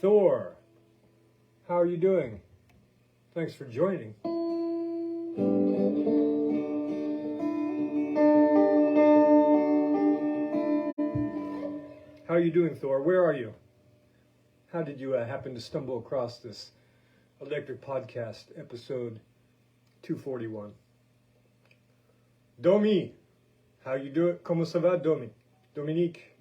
Thor, how are you doing? Thanks for joining. How are you doing, Thor? Where are you? How did you happen to stumble across this Electric Podcast, episode 241? Domi, how you doing? Comment ça va, Domi? Dominique?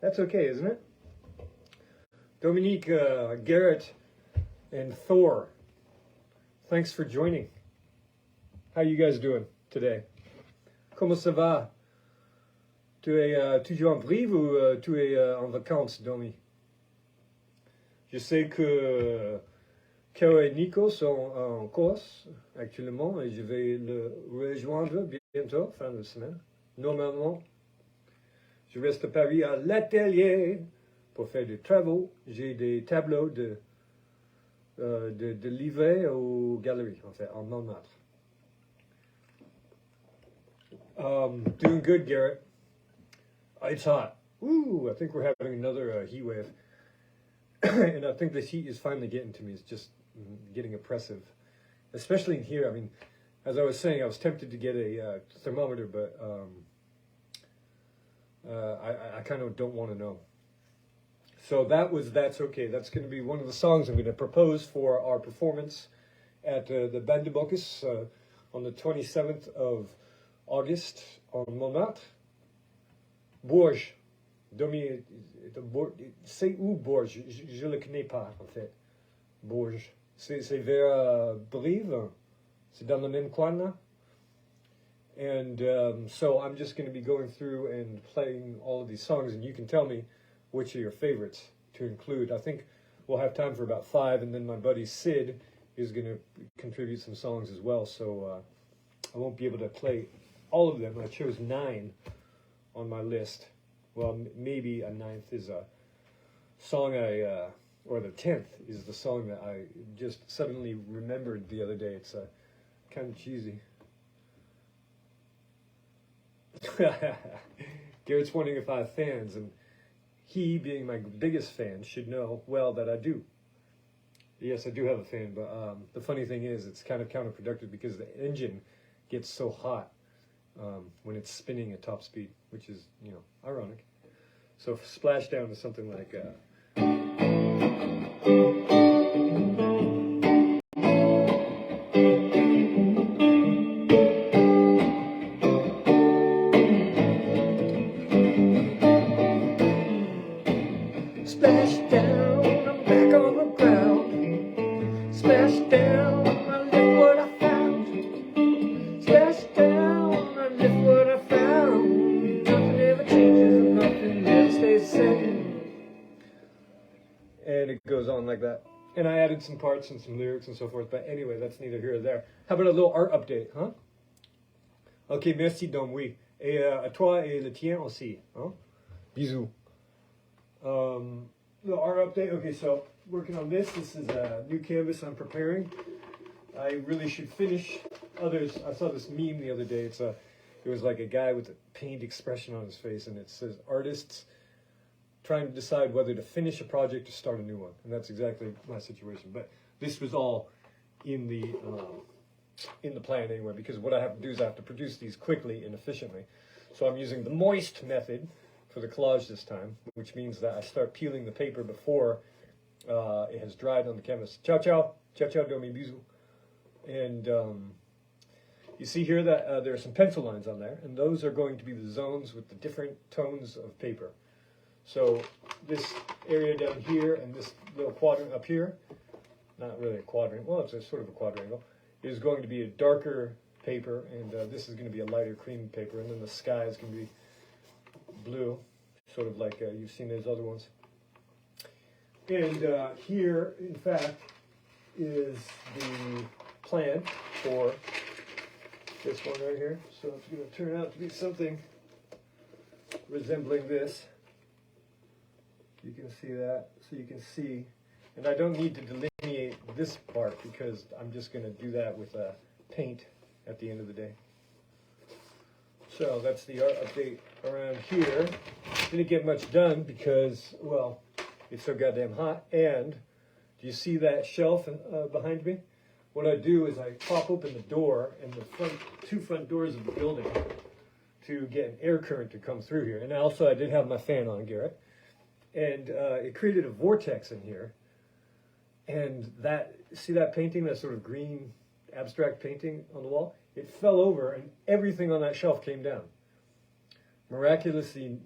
That's okay, isn't it? Dominique, Garrett, and Thor, thanks for joining. How you guys doing today? Comment ça va? Tu es toujours en brive ou tu es en vacances, Domi? Je sais que Kara et Nico sont en Corse actuellement et je vais le rejoindre bientôt, fin de semaine. Normalement, je reste à Paris à l'atelier pour faire des travaux. J'ai des tableaux de livrer aux galeries, en fait, en Montmartre. Doing good, Garrett. It's hot. Ooh, I think we're having another heat wave. And I think this heat is finally getting to me. It's just getting oppressive. Especially in here. I mean, as I was saying, I was tempted to get a thermometer, but I kind of don't want to know. So That's Okay. That's going to be one of the songs I'm going to propose for our performance at the Bandebokis on the 27th of August on Montmartre. Bourges. Domi, c'est où Bourges? Je le connais pas, en fait. Bourges. C'est vers Brive. C'est dans le même coin, là. And so I'm just going to be going through and playing all of these songs, and you can tell me which are your favorites to include. I think we'll have time for about 5, and then my buddy Sid is going to contribute some songs as well, so I won't be able to play all of them. I chose 9 on my list. Well, maybe a 9th is a song or the 10th is the song that I just suddenly remembered the other day. It's kind of cheesy. Garrett's wondering if I have fans, and he, being my biggest fan, should know well that I do. Yes, I do have a fan, but the funny thing is it's kind of counterproductive because the engine gets so hot when it's spinning at top speed, which is, ironic. So splashdown is something like... Splash down, I'm back on the ground. Splash down, I left what I found. Splash down, I left what I found. Nothing ever changes and nothing ever stays the same. And it goes on like that. And I added some parts and some lyrics and so forth. But anyway, that's neither here nor there. How about a little art update, huh? Ok, merci, donc oui. Et à toi et le tien aussi. Hein? Bisous. Little art update. Okay, so working on this. This is a new canvas I'm preparing. I really should finish others. I saw this meme the other day. It was like a guy with a pained expression on his face, and it says artists trying to decide whether to finish a project or start a new one. And that's exactly my situation. But this was all in the plan anyway, because what I have to do is I have to produce these quickly and efficiently. So I'm using the moist method for the collage this time, which means that I start peeling the paper before it has dried on the canvas. Ciao, ciao. Ciao, ciao, do mi bisous. And you see here that there are some pencil lines on there, and those are going to be the zones with the different tones of paper. So this area down here and this little quadrant up here, not really a quadrant, well, it's a sort of a quadrangle, is going to be a darker paper, and this is going to be a lighter cream paper, and then the sky is going to be blue, sort of like you've seen those other ones. And here, in fact, is the plan for this one right here. So it's going to turn out to be something resembling this. You can see that. So you can see, and I don't need to delineate this part because I'm just going to do that with paint at the end of the day. So that's the art update around here. Didn't get much done because, well, it's so goddamn hot. And do you see that shelf behind me? What I do is I pop open the door and the two front doors of the building to get an air current to come through here. And also I did have my fan on, Garrett. And it created a vortex in here. And see that painting, that sort of green abstract painting on the wall? It fell over and everything on that shelf came down. Miraculously,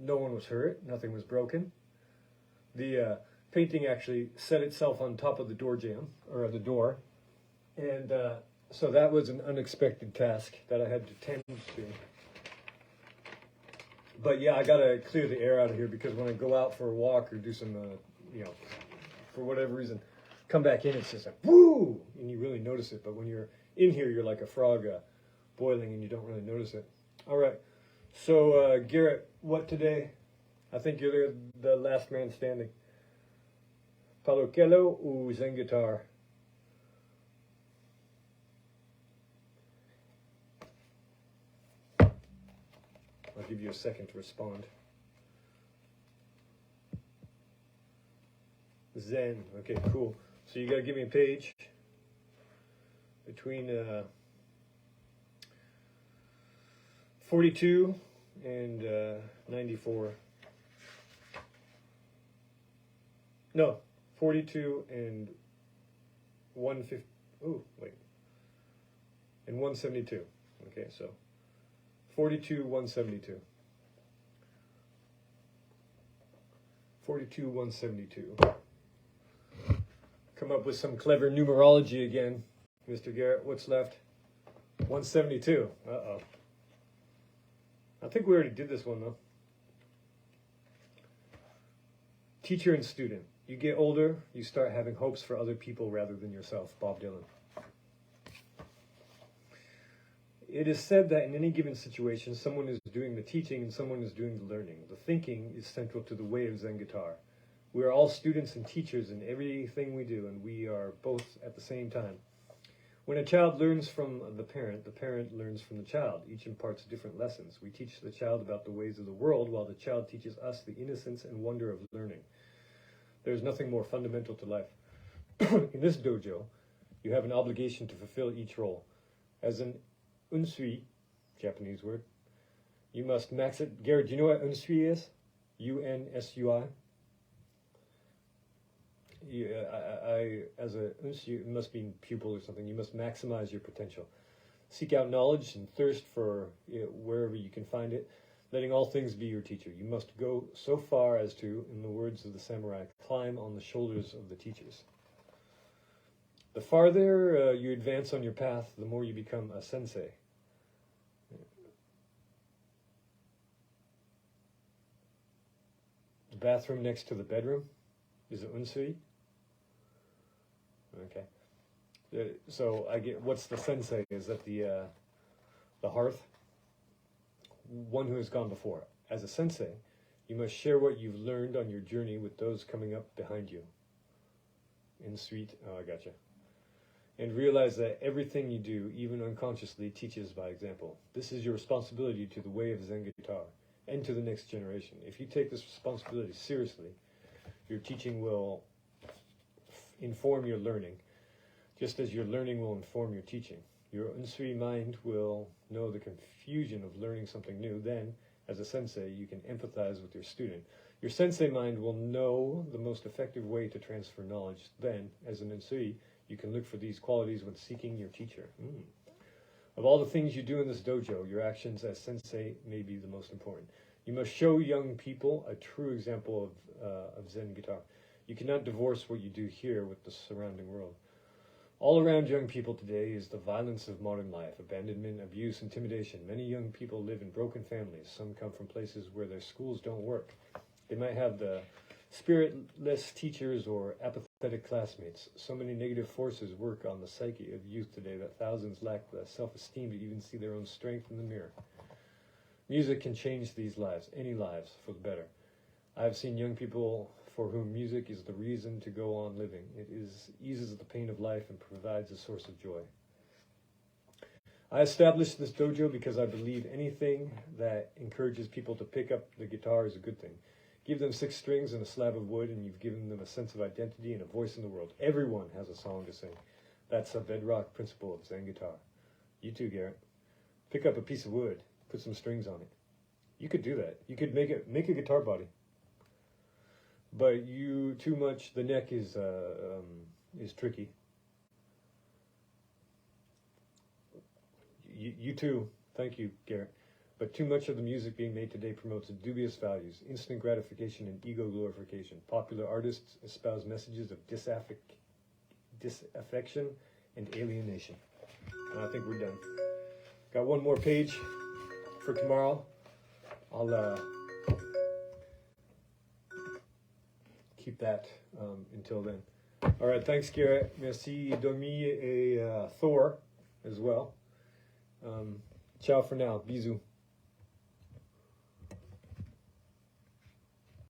no one was hurt, nothing was broken. The painting actually set itself on top of the door jamb, or the door. And so that was an unexpected task that I had to tend to. But yeah, I gotta clear the air out of here because when I go out for a walk or do some, for whatever reason, come back in, it's just like, woo! And you really notice it. But when you're in here, you're like a frog boiling and you don't really notice it. All right. So, Garrett, what today? I think you're the last man standing. Palokelo ou Zen guitar? I'll give you a second to respond. Zen. Okay, cool. So you got to give me a page between 42 and 94. No, 42 and 150. Oh, wait. And 172. Okay, so 42, 172. 42, 172. Come up with some clever numerology again, Mr. Garrett. What's left? 172. Uh-oh. I think we already did this one, though. Teacher and student. You get older, you start having hopes for other people rather than yourself. Bob Dylan. It is said that in any given situation, someone is doing the teaching and someone is doing the learning. The thinking is central to the way of Zen guitar. We are all students and teachers in everything we do, and we are both at the same time. When a child learns from the parent learns from the child. Each imparts different lessons. We teach the child about the ways of the world, while the child teaches us the innocence and wonder of learning. There is nothing more fundamental to life. In this dojo, you have an obligation to fulfill each role. As an Unsui, Japanese word, you must max it. Garrett, do you know what Unsui is? U-N-S-U-I? As a Unsui, it must mean pupil or something. You must maximize your potential. Seek out knowledge and thirst for it wherever you can find it, letting all things be your teacher. You must go so far as to, in the words of the samurai, climb on the shoulders of the teachers. The farther you advance on your path, the more you become a sensei. The bathroom next to the bedroom is an Unsui. Okay. So I get, what's the sensei? Is that the hearth? One who has gone before. As a sensei, you must share what you've learned on your journey with those coming up behind you. In suite, oh, I gotcha. And realize that everything you do, even unconsciously, teaches by example. This is your responsibility to the way of Zen guitar and to the next generation. If you take this responsibility seriously, your teaching will inform your learning, just as your learning will inform your teaching. Your Unsui mind will know the confusion of learning something new. Then, as a sensei, you can empathize with your student. Your sensei mind will know the most effective way to transfer knowledge. Then, as an Unsui, you can look for these qualities when seeking your teacher. Of all the things you do in this dojo, your actions as sensei may be the most important. You must show young people a true example of Zen guitar. You cannot divorce what you do here with the surrounding world. All around young people today is the violence of modern life, abandonment, abuse, intimidation. Many young people live in broken families. Some come from places where their schools don't work. They might have the spiritless teachers or apathetic classmates. So many negative forces work on the psyche of youth today that thousands lack the self-esteem to even see their own strength in the mirror. Music can change these lives, any lives, for the better. I have seen young people for whom music is the reason to go on living. It eases the pain of life and provides a source of joy. I established this dojo because I believe anything that encourages people to pick up the guitar is a good thing. Give them 6 strings and a slab of wood, and you've given them a sense of identity and a voice in the world. Everyone has a song to sing. That's a bedrock principle of Zen guitar. You too, Garrett. Pick up a piece of wood, put some strings on it. You could do that. You could make a guitar body. But the neck is tricky. You too. Thank you, Garrett. But too much of the music being made today promotes dubious values, instant gratification, and ego glorification. Popular artists espouse messages of disaffection and alienation. And I think we're done. Got one more page for tomorrow. I'll keep that until then. All right, thanks, Garrett. Merci, Domi, et Thor as well. Ciao for now. Bisous.